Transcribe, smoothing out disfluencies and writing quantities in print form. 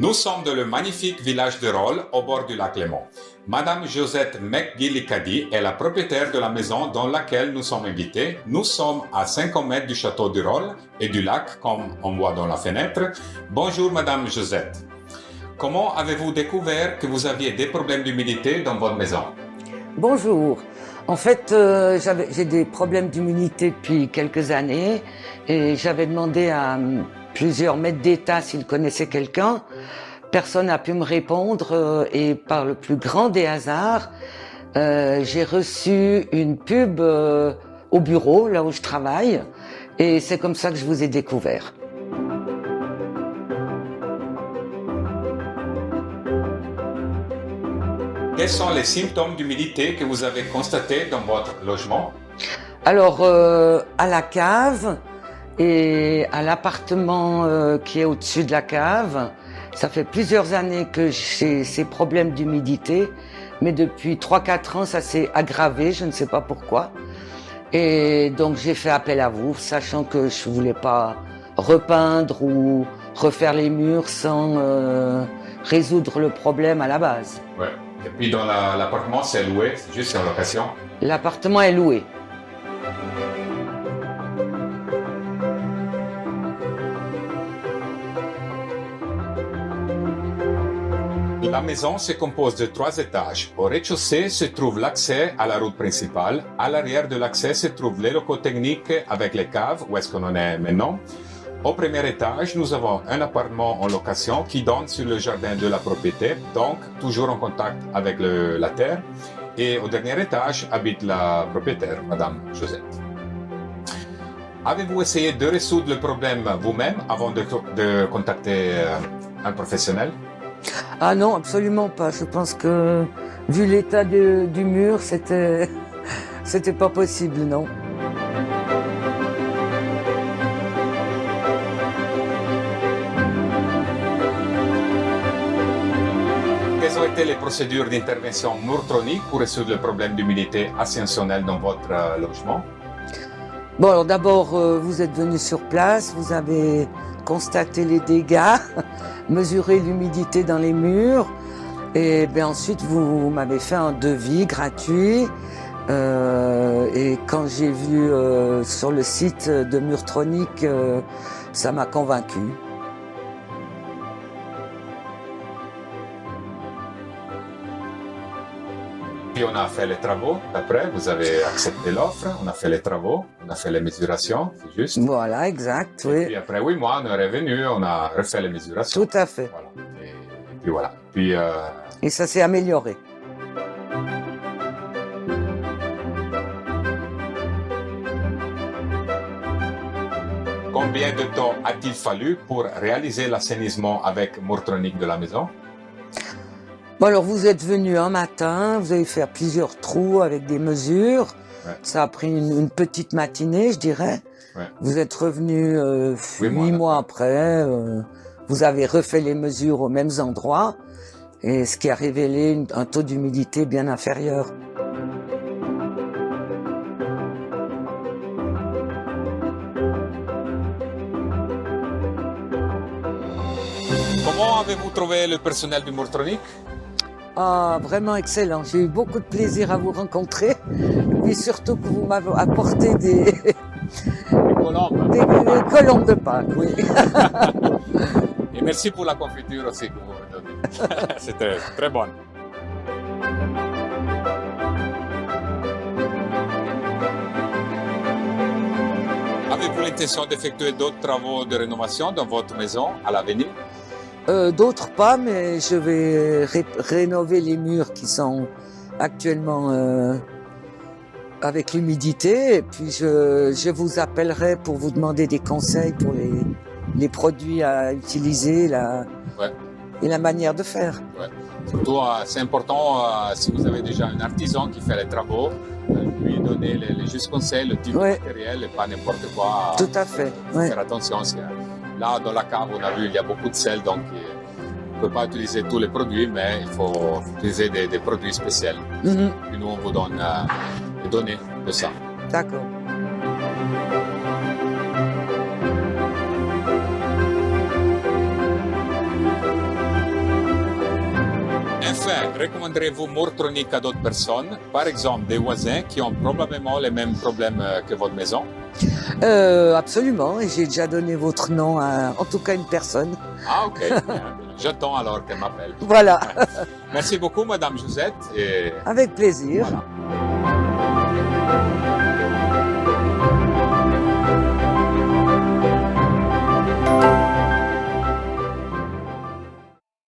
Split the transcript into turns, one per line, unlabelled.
Nous sommes dans le magnifique village de Rolle, au bord du lac Léman. Madame Josette McGillicuddy est la propriétaire de la maison dans laquelle nous sommes invités. Nous sommes à 50 mètres du château du Rolle et du lac, comme on voit dans la fenêtre. Bonjour Madame Josette. Comment avez-vous découvert que vous aviez des problèmes d'humidité dans votre maison?
Bonjour. En fait, j'ai des problèmes d'humidité depuis quelques années et j'avais demandé à plusieurs maîtres d'État s'ils connaissaient quelqu'un. Personne n'a pu me répondre et par le plus grand des hasards, j'ai reçu une pub au bureau, là où je travaille, et c'est comme ça que je vous ai découvert.
Quels sont les symptômes d'humidité que vous avez constatés dans votre logement?
Alors, à la cave et à l'appartement qui est au-dessus de la cave, ça fait plusieurs années que j'ai ces problèmes d'humidité, mais depuis 3-4 ans, ça s'est aggravé, je ne sais pas pourquoi. Et donc, j'ai fait appel à vous, sachant que je voulais pas repeindre ou refaire les murs sans résoudre le problème à la base.
Ouais. Et puis dans l'appartement, c'est loué, c'est juste en location?
L'appartement est loué.
La maison se compose de 3 étages. Au rez-de-chaussée se trouve l'accès à la route principale. À l'arrière de l'accès se trouvent les locaux techniques avec les caves, où est-ce qu'on en est maintenant. Au premier étage, nous avons un appartement en location qui donne sur le jardin de la propriété, donc toujours en contact avec la terre. Et au dernier étage habite la propriétaire, Madame Josette. Avez-vous essayé de résoudre le problème vous-même avant de contacter un professionnel?
Ah non, absolument pas. Je pense que, vu l'état du mur, c'était pas possible, non.
Quelles ont été les procédures d'intervention Murtronic pour résoudre le problème d'humidité ascensionnelle dans votre logement?
Bon, alors d'abord, vous êtes venu sur place, vous avez constaté les dégâts, mesuré l'humidité dans les murs, et bien ensuite vous m'avez fait un devis gratuit. Et quand j'ai vu sur le site de Murtronic, ça m'a convaincu.
Puis on a fait les travaux. Après, vous avez accepté l'offre, on a fait les travaux, on a fait les mesurations, c'est juste.
Voilà, exact,
Et
oui.
puis après 8 mois, on est revenu, on a refait les mesurations.
Tout à fait.
Voilà. Et puis voilà. Puis,
Et ça s'est amélioré.
combien de temps a-t-il fallu pour réaliser l'assainissement avec Murtronic de la maison?
Bon, alors vous êtes venu un matin, vous avez fait plusieurs trous avec des mesures.
Ouais.
Ça a pris une petite matinée, je dirais.
Ouais.
Vous êtes revenu 8
mois
mois après. Vous avez refait les mesures aux mêmes endroits, et ce qui a révélé un taux d'humidité bien inférieur.
Comment avez-vous trouvé le personnel du Murtronic?
Ah, vraiment excellent. J'ai eu beaucoup de plaisir à vous rencontrer. Et surtout que vous m'avez apporté des
colombes.
des colombes de Pâques, oui.
Et merci pour la confiture aussi que vous m'avez donnée. C'était très bon. Avez-vous l'intention d'effectuer d'autres travaux de rénovation dans votre maison à l'avenir?
D'autres pas, mais je vais rénover les murs qui sont actuellement avec l'humidité. Et puis je vous appellerai pour vous demander des conseils pour les produits à utiliser
Ouais.
et la manière de faire.
Ouais. Surtout, c'est important, si vous avez déjà un artisan qui fait les travaux, lui donner les justes conseils, le type
Ouais.
de matériel et pas n'importe quoi.
Tout à fait. Ouais.
Faire attention. Là, dans la cave, on a vu, il y a beaucoup de sel, donc on ne peut pas utiliser tous les produits, mais il faut utiliser des produits spéciaux.
Mhm.
Et nous, on vous donne les données de ça.
D'accord.
Recommanderez-vous Moortronic à d'autres personnes, par exemple des voisins qui ont probablement les mêmes problèmes que votre maison?
Absolument, et j'ai déjà donné votre nom à, en tout cas, une personne.
Ah, ok. Bien. J'attends alors qu'elle m'appelle.
Voilà,
Merci beaucoup, Madame Josette. Et
avec plaisir.
voilà.